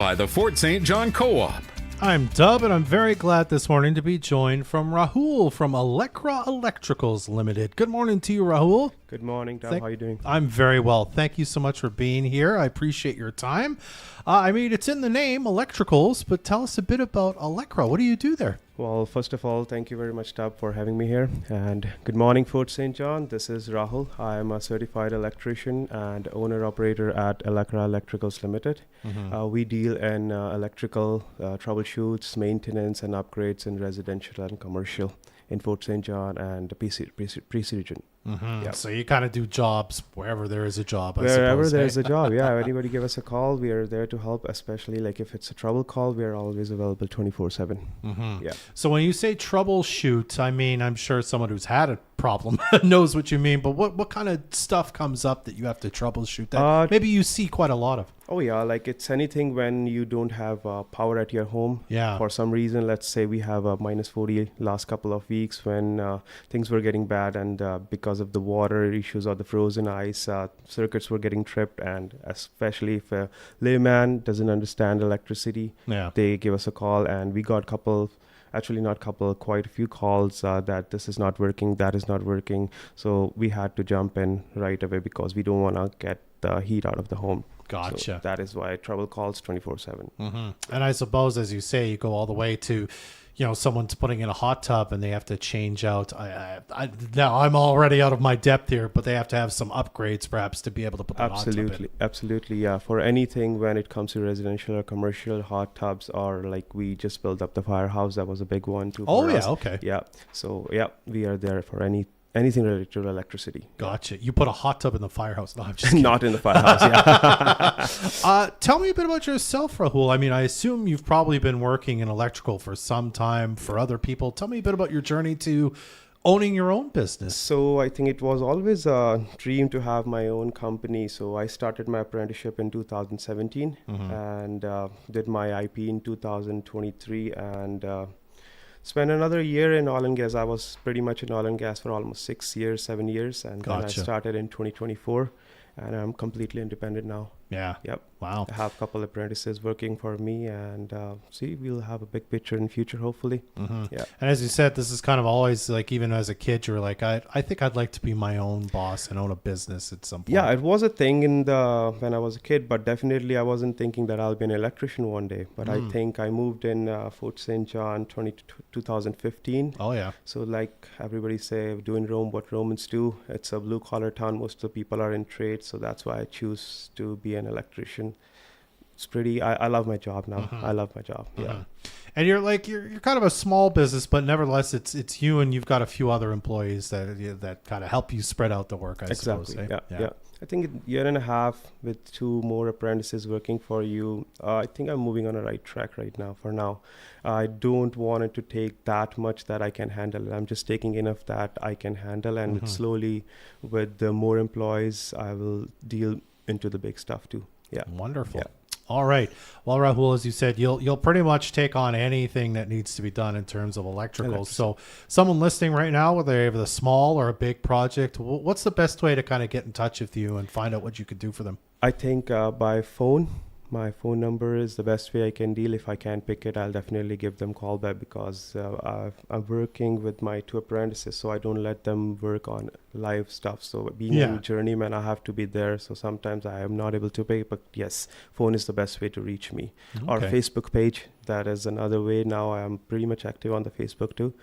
By the Fort St. John Co-op. I'm Dub, and I'm very glad this morning to be joined from Rahul from Elecraa Electricals Ltd. Good morning to you, Rahul. Good morning, Dub. How are you doing? I'm very well. Thank you so much for being here. I appreciate your time. It's in the name, Electricals, but tell us a bit about Elecraa. What do you do there? Well, first of all, thank you very much, Dub, for having me here. And good morning, Fort St. John. This is Rahul. I am a certified electrician and owner-operator at Elecraa Electricals Ltd. We deal in electrical troubleshoots, maintenance, and upgrades in residential and commercial in Fort St. John and the PC region. Yep. So you kind of do jobs wherever there is a job, I Wherever suppose. there's a job, yeah. Anybody give us a call, we are there to help, especially like if it's a trouble call, we are always available 24/7. Yeah. So when you say troubleshoot, I'm sure someone who's had a problem knows what you mean, but what kind of stuff comes up that you have to troubleshoot that maybe you see quite a lot of? Oh yeah, like it's anything when you don't have power at your home. Yeah. For some reason, let's say we have a -40 last couple of weeks when things were getting bad, and because of the water issues or the frozen ice, circuits were getting tripped, and especially if a layman doesn't understand electricity, they give us a call, and we got quite a few calls that this is not working, that is not working. So we had to jump in right away because we don't want to get the heat out of the home. Gotcha. So that is why trouble calls 24/7. And I suppose, as you say, you go all the way to, someone's putting in a hot tub and they have to change out. Now I'm already out of my depth here, but they have to have some upgrades perhaps to be able to put that hot tub in. Absolutely, yeah. For anything when it comes to residential or commercial hot tubs, or like we just built up the firehouse, that was a big one too. Oh yeah, okay. Yeah. So yeah, we are there for anything related to electricity. Gotcha. You put a hot tub in the firehouse. No, I'm just kidding. Not in the firehouse, yeah. Tell me a bit about yourself, Rahul. I assume you've probably been working in electrical for some time for other people. Tell me a bit about your journey to owning your own business. So I think it was always a dream to have my own company. So I started my apprenticeship in 2017 and did my IP in 2023 and spent another year in oil and gas. I was pretty much in oil and gas for almost 7 years. And then I started in 2024 and I'm completely independent now. Yeah. Yep. Wow. I have a couple of apprentices working for me and we'll have a big picture in the future, hopefully. Yeah. And as you said, this is kind of always like, even as a kid, you were like, I think I'd like to be my own boss and own a business at some point. Yeah, it was a thing when I was a kid, but definitely I wasn't thinking that I'll be an electrician one day. But I think I moved in Fort St. John 2015. Oh, yeah. So like everybody say, doing Rome what Romans do. It's a blue collar town. Most of the people are in trade. So that's why I choose to be an electrician. It's pretty, I love my job now. I love my job. Yeah. And you're kind of a small business, but nevertheless it's you and you've got a few other employees that kind of help you spread out the work, I suppose. Yeah. I think a year and a half with 2 more apprentices working for you, I think I'm moving on a right track right now for now. I don't want it to take that much that I can handle. I'm just taking enough that I can handle, and slowly with the more employees, I will deal into the big stuff too. Yeah. Wonderful. Yeah. All right. Well, Rahul, as you said, you'll pretty much take on anything that needs to be done in terms of electrical. So someone listening right now, whether they have a small or a big project, what's the best way to kind of get in touch with you and find out what you could do for them? I think by phone. My phone number is the best way I can deal. If I can't pick it, I'll definitely give them call back because I'm working with my 2 apprentices, so I don't let them work on live stuff. So being a journeyman, I have to be there. So sometimes I am not able to pick, but yes, phone is the best way to reach me. Or Facebook page, that is another way. Now I am pretty much active on the Facebook too.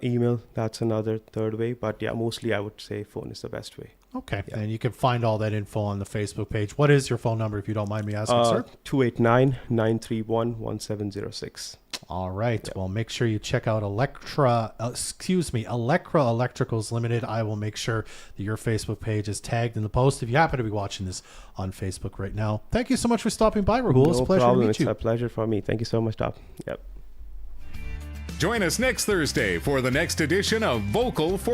Email, that's another third way. But yeah, mostly I would say phone is the best way. Okay. Yeah. And you can find all that info on the Facebook page. What is your phone number, if you don't mind me asking, sir? 289-931-1706. All right. Yep. Well, make sure you check out Elecraa Electricals Ltd. I will make sure that your Facebook page is tagged in the post if you happen to be watching this on Facebook right now. Thank you so much for stopping by, Rahul. It's a pleasure to meet you. It's a pleasure for me. Thank you so much, Doc. Yep. Join us next Thursday for the next edition of Vocal for